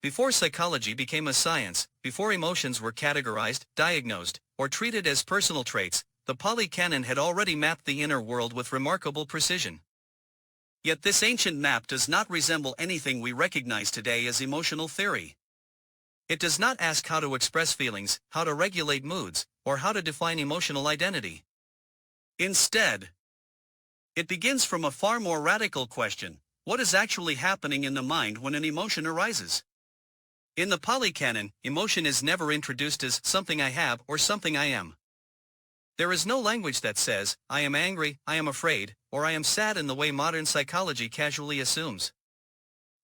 Before psychology became a science, before emotions were categorized, diagnosed, or treated as personal traits, the Pāli Canon had already mapped the inner world with remarkable precision. Yet this ancient map does not resemble anything we recognize today as emotional theory. It does not ask how to express feelings, how to regulate moods, or how to define emotional identity. Instead, it begins from a far more radical question: what is actually happening in the mind when an emotion arises? In the Pāli Canon, emotion is never introduced as something I have or something I am. There is no language that says, I am angry, I am afraid, or I am sad in the way modern psychology casually assumes.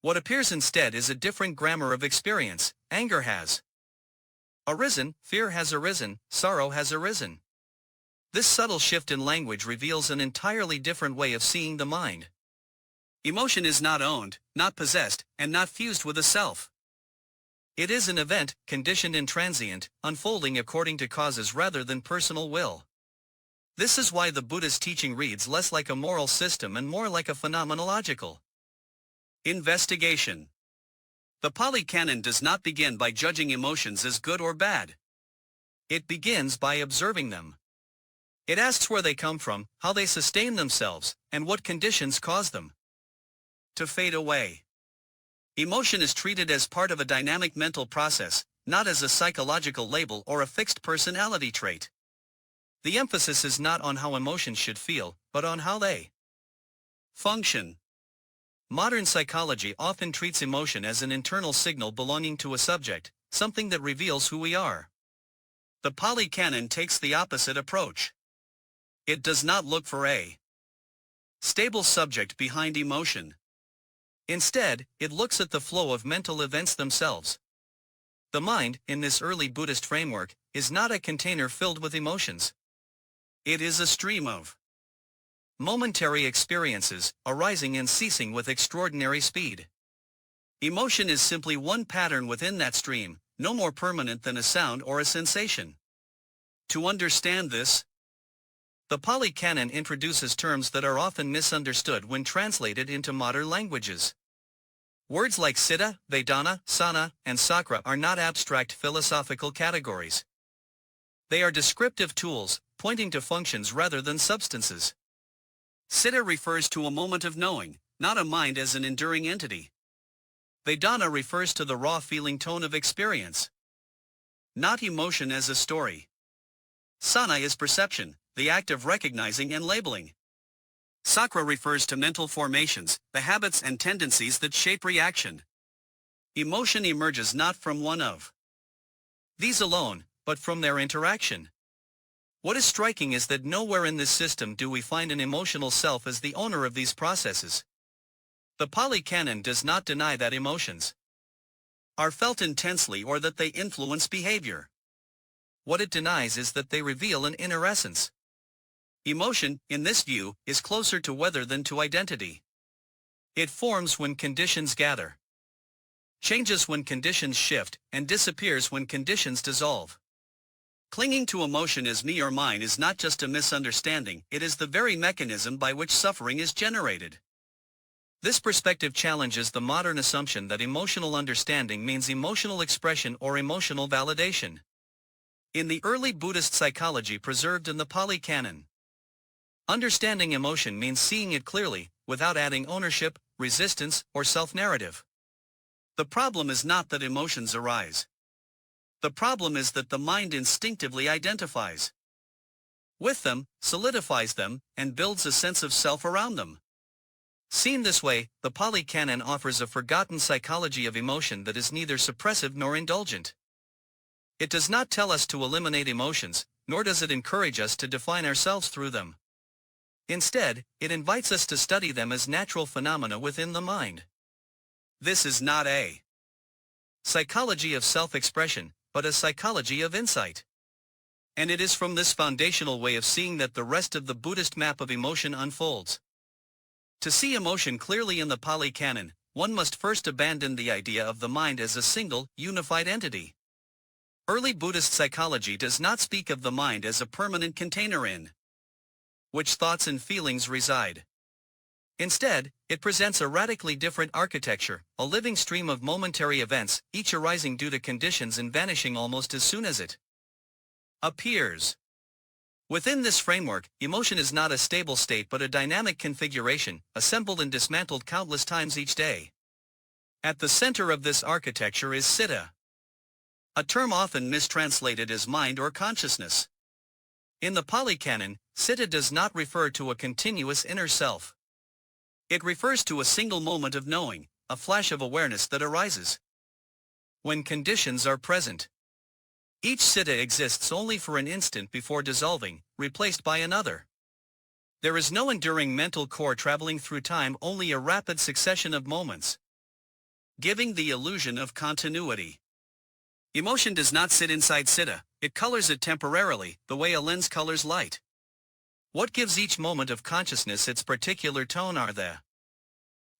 What appears instead is a different grammar of experience. Anger has arisen, fear has arisen, sorrow has arisen. This subtle shift in language reveals an entirely different way of seeing the mind. Emotion is not owned, not possessed, and not fused with a self. It is an event, conditioned and transient, unfolding according to causes rather than personal will. This is why the Buddhist teaching reads less like a moral system and more like a phenomenological investigation. The Pāli Canon does not begin by judging emotions as good or bad. It begins by observing them. It asks where they come from, how they sustain themselves, and what conditions cause them to fade away. Emotion is treated as part of a dynamic mental process, not as a psychological label or a fixed personality trait. The emphasis is not on how emotions should feel, but on how they function. Modern psychology often treats emotion as an internal signal belonging to a subject, something that reveals who we are. The Pāli Canon takes the opposite approach. It does not look for a stable subject behind emotion. Instead, it looks at the flow of mental events themselves. The mind, in this early Buddhist framework, is not a container filled with emotions. It is a stream of momentary experiences, arising and ceasing with extraordinary speed. Emotion is simply one pattern within that stream, no more permanent than a sound or a sensation. To understand this, the Pāli Canon introduces terms that are often misunderstood when translated into modern languages. Words like citta, vedanā, saṇa, and sakkara are not abstract philosophical categories. They are descriptive tools, pointing to functions rather than substances. Citta refers to a moment of knowing, not a mind as an enduring entity. Vedanā refers to the raw feeling tone of experience, not emotion as a story. Saṇa is perception, the act of recognizing and labeling. Sakkara refers to mental formations, the habits and tendencies that shape reaction. Emotion emerges not from one of these alone, but from their interaction. What is striking is that nowhere in this system do we find an emotional self as the owner of these processes. The Pāli Canon does not deny that emotions are felt intensely or that they influence behavior. What it denies is that they reveal an inner essence. Emotion, in this view, is closer to weather than to identity. It forms when conditions gather, changes when conditions shift, and disappears when conditions dissolve. Clinging to emotion as me or mine is not just a misunderstanding, it is the very mechanism by which suffering is generated. This perspective challenges the modern assumption that emotional understanding means emotional expression or emotional validation. In the early Buddhist psychology preserved in the Pāli Canon, understanding emotion means seeing it clearly, without adding ownership, resistance, or self-narrative. The problem is not that emotions arise. The problem is that the mind instinctively identifies with them, solidifies them, and builds a sense of self around them. Seen this way, the Pāli Canon offers a forgotten psychology of emotion that is neither suppressive nor indulgent. It does not tell us to eliminate emotions, nor does it encourage us to define ourselves through them. Instead, it invites us to study them as natural phenomena within the mind. This is not a psychology of self-expression, but a psychology of insight. And it is from this foundational way of seeing that the rest of the Buddhist map of emotion unfolds. To see emotion clearly in the Pāli Canon, one must first abandon the idea of the mind as a single, unified entity. Early Buddhist psychology does not speak of the mind as a permanent container in which thoughts and feelings reside. Instead, it presents a radically different architecture, a living stream of momentary events, each arising due to conditions and vanishing almost as soon as it appears. Within this framework, emotion is not a stable state but a dynamic configuration, assembled and dismantled countless times each day. At the center of this architecture is citta, a term often mistranslated as mind or consciousness. In the Pāli Canon, citta does not refer to a continuous inner self. It refers to a single moment of knowing, a flash of awareness that arises when conditions are present. Each citta exists only for an instant before dissolving, replaced by another. There is no enduring mental core traveling through time, only a rapid succession of moments, giving the illusion of continuity. Emotion does not sit inside citta, it colors it temporarily, the way a lens colors light. What gives each moment of consciousness its particular tone are the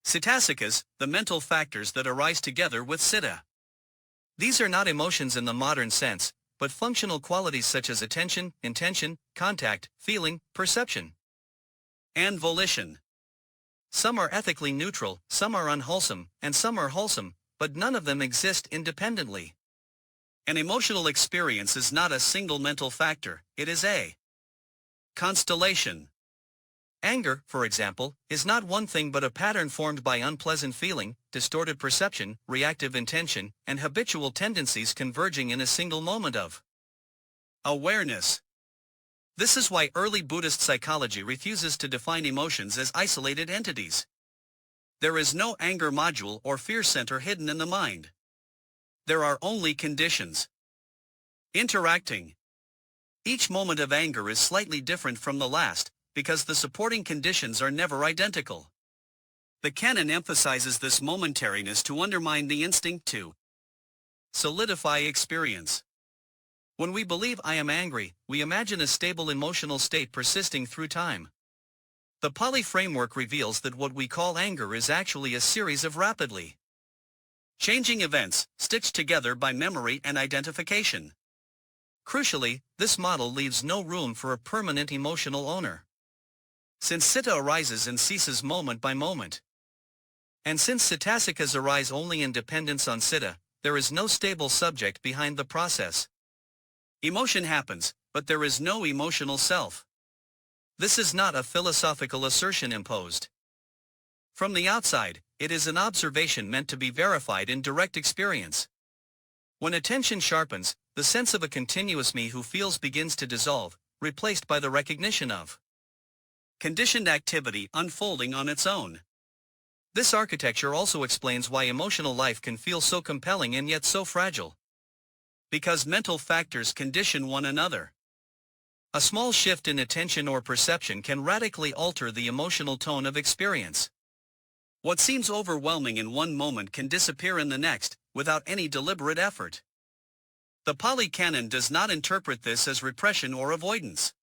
cittasikas, the mental factors that arise together with citta. These are not emotions in the modern sense, but functional qualities such as attention, intention, contact, feeling, perception, and volition. Some are ethically neutral, some are unwholesome, and some are wholesome, but none of them exist independently. An emotional experience is not a single mental factor, it is a constellation. Anger, for example, is not one thing but a pattern formed by unpleasant feeling, distorted perception, reactive intention, and habitual tendencies converging in a single moment of awareness. This is why early Buddhist psychology refuses to define emotions as isolated entities. There is no anger module or fear center hidden in the mind. There are only conditions interacting. Each moment of anger is slightly different from the last, because the supporting conditions are never identical. The canon emphasizes this momentariness to undermine the instinct to solidify experience. When we believe I am angry, we imagine a stable emotional state persisting through time. The Pāli framework reveals that what we call anger is actually a series of rapidly changing events, stitched together by memory and identification. Crucially, this model leaves no room for a permanent emotional owner. Since citta arises and ceases moment by moment, and since cittasikas arise only in dependence on citta, there is no stable subject behind the process. Emotion happens, but there is no emotional self. This is not a philosophical assertion imposed from the outside, it is an observation meant to be verified in direct experience. When attention sharpens, the sense of a continuous me who feels begins to dissolve, replaced by the recognition of conditioned activity unfolding on its own. This architecture also explains why emotional life can feel so compelling and yet so fragile. Because mental factors condition one another. A small shift in attention or perception can radically alter the emotional tone of experience. What seems overwhelming in one moment can disappear in the next, without any deliberate effort. The Pāli Canon does not interpret this as repression or avoidance.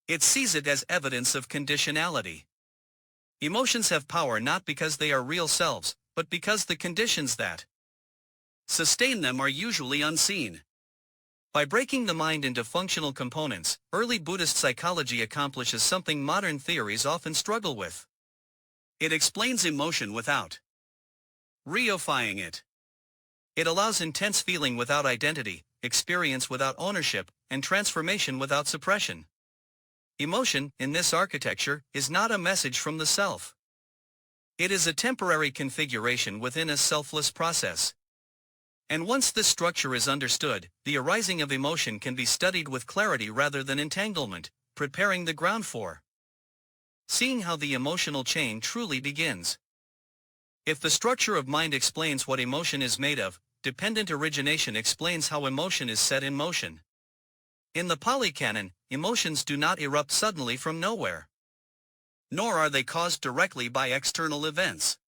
It sees it as evidence of conditionality. Emotions have power not because they are real selves, but because the conditions that sustain them are usually unseen. By breaking the mind into functional components, early Buddhist psychology accomplishes something modern theories often struggle with. It explains emotion without reifying it. It allows intense feeling without identity, experience without ownership, and transformation without suppression. Emotion, in this architecture, is not a message from the self. It is a temporary configuration within a selfless process. And once this structure is understood, the arising of emotion can be studied with clarity rather than entanglement, preparing the ground for seeing how the emotional chain truly begins. If the structure of mind explains what emotion is made of, dependent origination explains how emotion is set in motion. In the Pāli Canon, emotions do not erupt suddenly from nowhere. Nor are they caused directly by external events.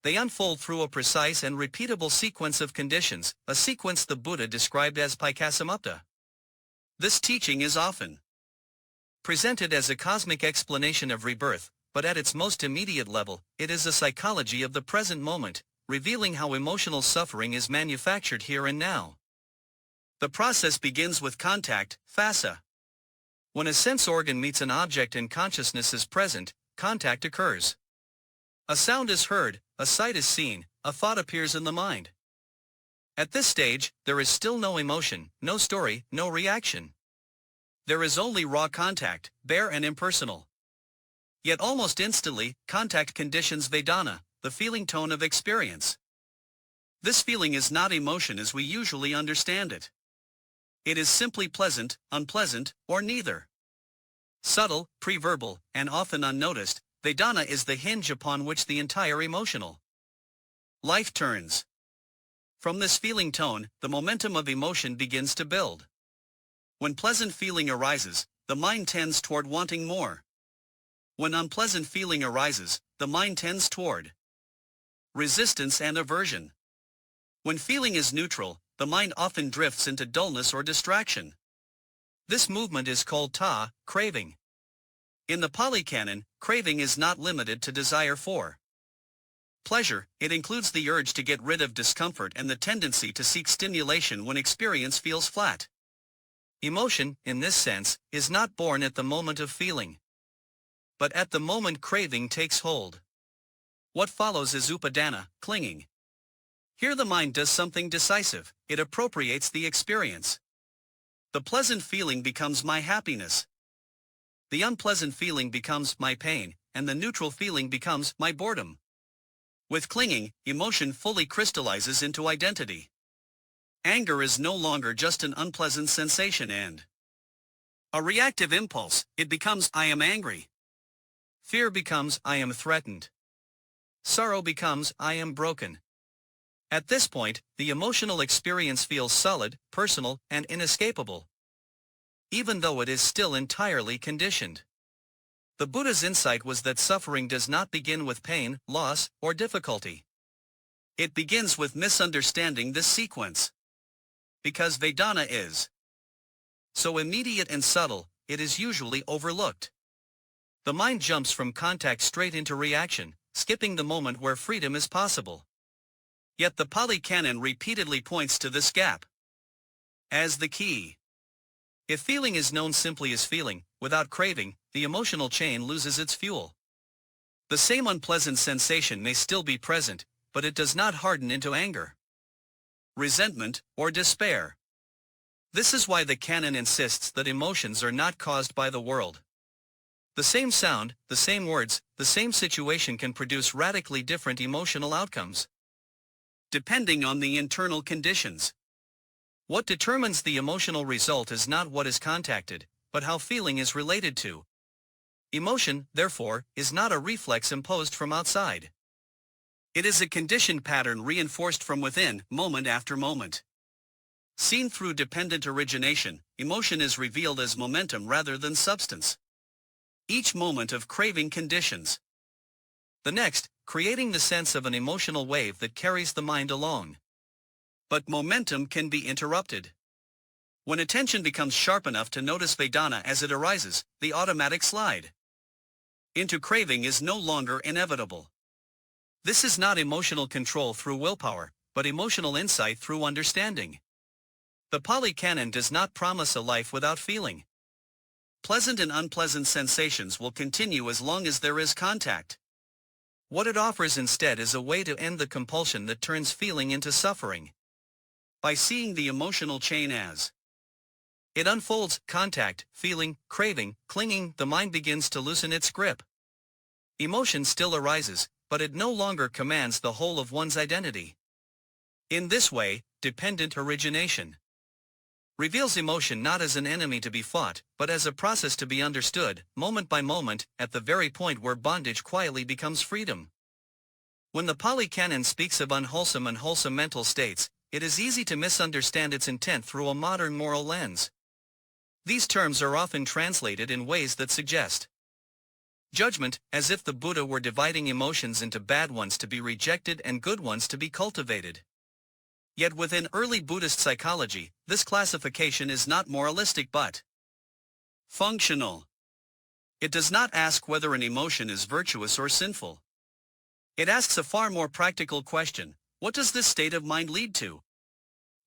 They unfold through a precise and repeatable sequence of conditions, a sequence the Buddha described as paikasamupta. This teaching is often presented as a cosmic explanation of rebirth, but at its most immediate level, it is a psychology of the present moment, revealing how emotional suffering is manufactured here and now. The process begins with contact, phassa. When a sense organ meets an object and consciousness is present, contact occurs. A sound is heard, a sight is seen, a thought appears in the mind. At this stage, there is still no emotion, no story, no reaction. There is only raw contact, bare and impersonal. Yet almost instantly, contact conditions vedanā, the feeling tone of experience. This feeling is not emotion as we usually understand it. It is simply pleasant, unpleasant, or neither. Subtle, pre-verbal, and often unnoticed, vedanā is the hinge upon which the entire emotional life turns. From this feeling tone, the momentum of emotion begins to build. When pleasant feeling arises, the mind tends toward wanting more. When unpleasant feeling arises, the mind tends toward resistance and aversion. When feeling is neutral, the mind often drifts into dullness or distraction. This movement is called anattā, craving. In the Pāli Canon, craving is not limited to desire for pleasure, it includes the urge to get rid of discomfort and the tendency to seek stimulation when experience feels flat. Emotion, in this sense, is not born at the moment of feeling, but at the moment craving takes hold. What follows is upadana, clinging. Here the mind does something decisive, it appropriates the experience. The pleasant feeling becomes my happiness. The unpleasant feeling becomes my pain, and the neutral feeling becomes my boredom. With clinging, emotion fully crystallizes into identity. Anger is no longer just an unpleasant sensation and a reactive impulse, it becomes I am angry. Fear becomes I am threatened. Sorrow becomes I am broken. At this point, the emotional experience feels solid, personal, and inescapable, even though it is still entirely conditioned. The Buddha's insight was that suffering does not begin with pain, loss, or difficulty. It begins with misunderstanding this sequence. Because vedanā is so immediate and subtle, it is usually overlooked. The mind jumps from contact straight into reaction, skipping the moment where freedom is possible. Yet the Pāli Canon repeatedly points to this gap as the key. If feeling is known simply as feeling, without craving, the emotional chain loses its fuel. The same unpleasant sensation may still be present, but it does not harden into anger, resentment, or despair. This is why the canon insists that emotions are not caused by the world. The same sound, the same words, the same situation can produce radically different emotional outcomes, depending on the internal conditions. What determines the emotional result is not what is contacted, but how feeling is related to. Emotion, therefore, is not a reflex imposed from outside. It is a conditioned pattern reinforced from within, moment after moment. Seen through dependent origination, emotion is revealed as momentum rather than substance. Each moment of craving conditions the next, creating the sense of an emotional wave that carries the mind along. But momentum can be interrupted. When attention becomes sharp enough to notice vedanā as it arises, the automatic slide into craving is no longer inevitable. This is not emotional control through willpower, but emotional insight through understanding. The Pāli Canon does not promise a life without feeling. Pleasant and unpleasant sensations will continue as long as there is contact. What it offers instead is a way to end the compulsion that turns feeling into suffering. By seeing the emotional chain as it unfolds, contact, feeling, craving, clinging, the mind begins to loosen its grip. Emotion still arises, but it no longer commands the whole of one's identity. In this way, dependent origination reveals emotion not as an enemy to be fought, but as a process to be understood, moment by moment, at the very point where bondage quietly becomes freedom. When the Pāli Canon speaks of unwholesome and wholesome mental states, it is easy to misunderstand its intent through a modern moral lens. These terms are often translated in ways that suggest judgment, as if the Buddha were dividing emotions into bad ones to be rejected and good ones to be cultivated. Yet within early Buddhist psychology, this classification is not moralistic but functional. It does not ask whether an emotion is virtuous or sinful. It asks a far more practical question: what does this state of mind lead to?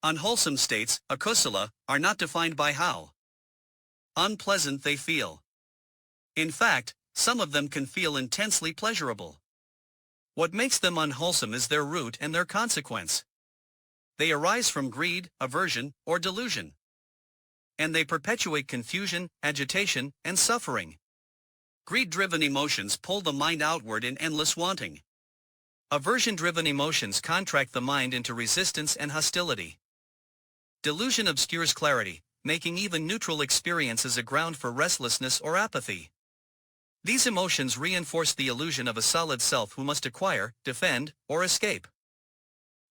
Unwholesome states, akusala, are not defined by how unpleasant they feel. In fact, some of them can feel intensely pleasurable. What makes them unwholesome is their root and their consequence. They arise from greed, aversion, or delusion. And they perpetuate confusion, agitation, and suffering. Greed-driven emotions pull the mind outward in endless wanting. Aversion-driven emotions contract the mind into resistance and hostility. Delusion obscures clarity, making even neutral experiences a ground for restlessness or apathy. These emotions reinforce the illusion of a solid self who must acquire, defend, or escape.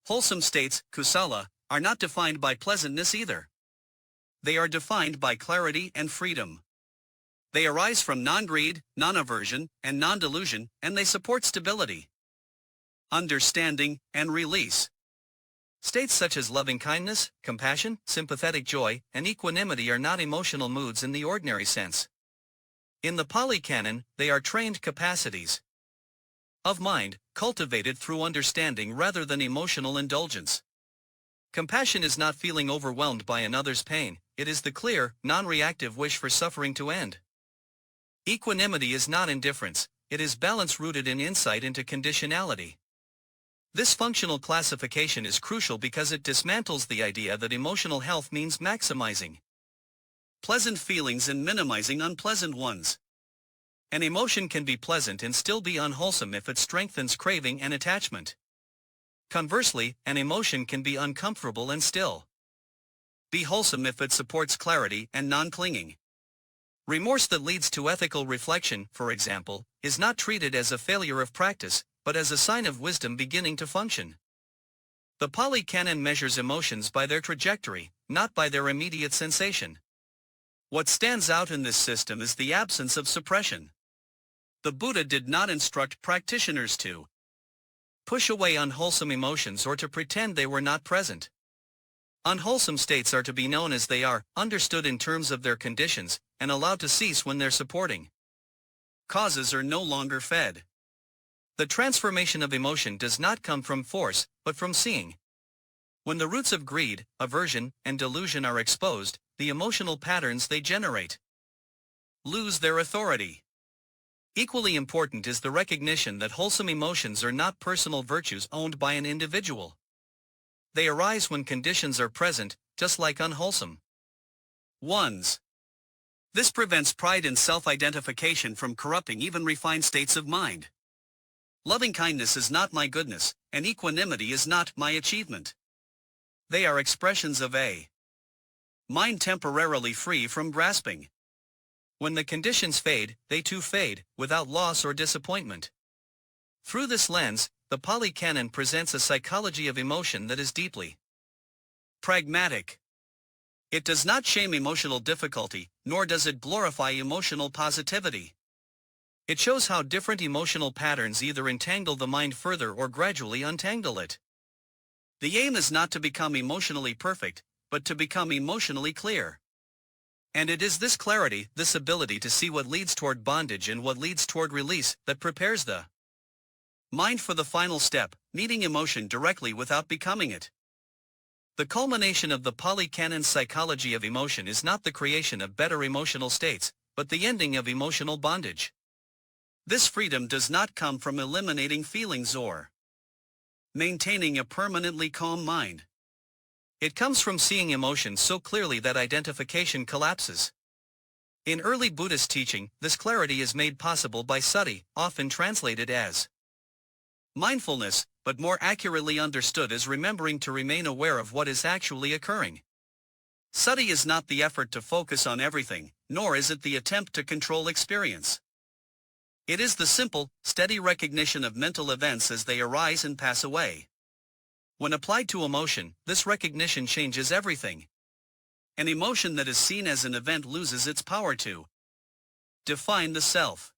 Wholesome states, kusala, are not defined by pleasantness either. They are defined by clarity and freedom. They arise from non-greed, non-aversion, and non-delusion, and they support stability, understanding, and release. States such as loving-kindness, compassion, sympathetic joy, and equanimity are not emotional moods in the ordinary sense. In the Pāli Canon, they are trained capacities of mind, cultivated through understanding rather than emotional indulgence. Compassion is not feeling overwhelmed by another's pain, it is the clear, non-reactive wish for suffering to end. Equanimity is not indifference, it is balance rooted in insight into conditionality. This functional classification is crucial because it dismantles the idea that emotional health means maximizing pleasant feelings and minimizing unpleasant ones. An emotion can be pleasant and still be unwholesome if it strengthens craving and attachment. Conversely, an emotion can be uncomfortable and still be wholesome if it supports clarity and non-clinging. Remorse that leads to ethical reflection, for example, is not treated as a failure of practice, but as a sign of wisdom beginning to function. The Pāli Canon measures emotions by their trajectory, not by their immediate sensation. What stands out in this system is the absence of suppression. The Buddha did not instruct practitioners to push away unwholesome emotions or to pretend they were not present. Unwholesome states are to be known as they are, understood in terms of their conditions, and allowed to cease when their supporting causes are no longer fed. The transformation of emotion does not come from force, but from seeing. When the roots of greed, aversion, and delusion are exposed, the emotional patterns they generate lose their authority. Equally important is the recognition that wholesome emotions are not personal virtues owned by an individual. They arise when conditions are present, just like unwholesome ones. This prevents pride and self-identification from corrupting even refined states of mind. Loving-kindness is not my goodness, and equanimity is not my achievement. They are expressions of a mind temporarily free from grasping. When the conditions fade, they too fade, without loss or disappointment. Through this lens, the Pāli Canon presents a psychology of emotion that is deeply pragmatic. It does not shame emotional difficulty, nor does it glorify emotional positivity. It shows how different emotional patterns either entangle the mind further or gradually untangle it. The aim is not to become emotionally perfect, but to become emotionally clear. And it is this clarity, this ability to see what leads toward bondage and what leads toward release, that prepares the mind for the final step, meeting emotion directly without becoming it. The culmination of the Pāli Canon's psychology of emotion is not the creation of better emotional states, but the ending of emotional bondage. This freedom does not come from eliminating feelings or maintaining a permanently calm mind. It comes from seeing emotions so clearly that identification collapses. In early Buddhist teaching, this clarity is made possible by sati, often translated as mindfulness, but more accurately understood as remembering to remain aware of what is actually occurring. Sati is not the effort to focus on everything, nor is it the attempt to control experience. It is the simple, steady recognition of mental events as they arise and pass away. When applied to emotion, this recognition changes everything. An emotion that is seen as an event loses its power to define the self.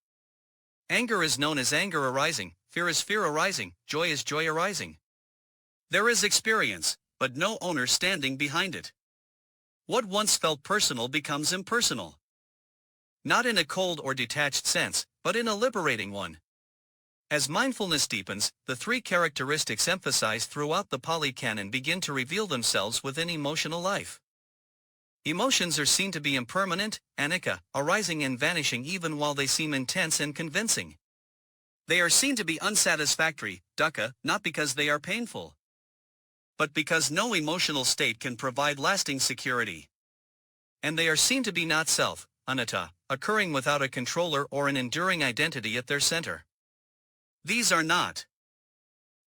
Anger is known as anger arising, fear is fear arising, joy is joy arising. There is experience, but no owner standing behind it. What once felt personal becomes impersonal. Not in a cold or detached sense, but in a liberating one. As mindfulness deepens, the three characteristics emphasized throughout the Pāli Canon begin to reveal themselves within emotional life. Emotions are seen to be impermanent, anattā, arising and vanishing even while they seem intense and convincing. They are seen to be unsatisfactory, dukkha, not because they are painful, but because no emotional state can provide lasting security. And they are seen to be not self, anattā, occurring without a controller or an enduring identity at their center. These are not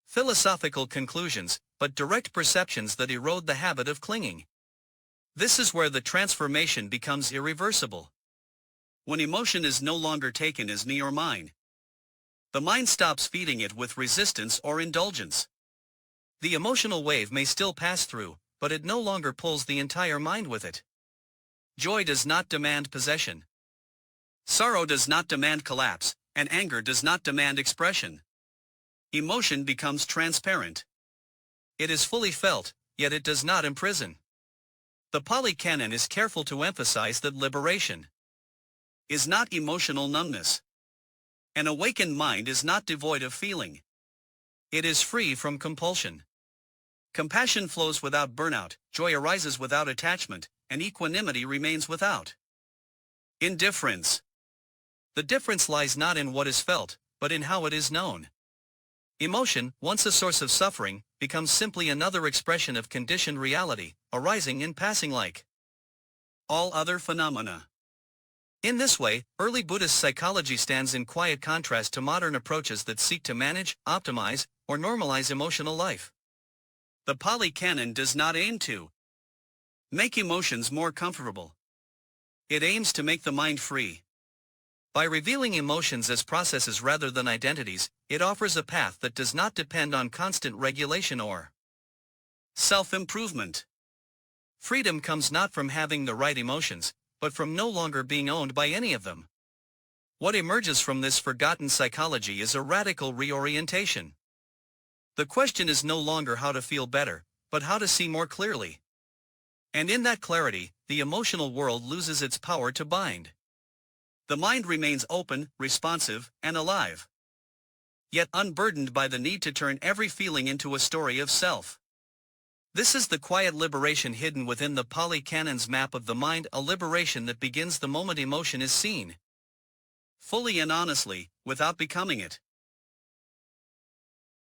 philosophical conclusions, but direct perceptions that erode the habit of clinging. This is where the transformation becomes irreversible. When emotion is no longer taken as me or mine, the mind stops feeding it with resistance or indulgence. The emotional wave may still pass through, but it no longer pulls the entire mind with it. Joy does not demand possession. Sorrow does not demand collapse, and anger does not demand expression. Emotion becomes transparent. It is fully felt, yet it does not imprison. The Pāli Canon is careful to emphasize that liberation is not emotional numbness. An awakened mind is not devoid of feeling. It is free from compulsion. Compassion flows without burnout, joy arises without attachment, and equanimity remains without indifference. The difference lies not in what is felt, but in how it is known. Emotion, once a source of suffering, becomes simply another expression of conditioned reality, arising and passing like all other phenomena. In this way, early Buddhist psychology stands in quiet contrast to modern approaches that seek to manage, optimize, or normalize emotional life. The Pāli Canon does not aim to make emotions more comfortable. It aims to make the mind free. By revealing emotions as processes rather than identities, it offers a path that does not depend on constant regulation or self-improvement. Freedom comes not from having the right emotions, but from no longer being owned by any of them. What emerges from this forgotten psychology is a radical reorientation. The question is no longer how to feel better, but how to see more clearly. And in that clarity, the emotional world loses its power to bind. The mind remains open, responsive, and alive, yet unburdened by the need to turn every feeling into a story of self. This is the quiet liberation hidden within the Pāli Canon's map of the mind, a liberation that begins the moment emotion is seen fully and honestly, without becoming it.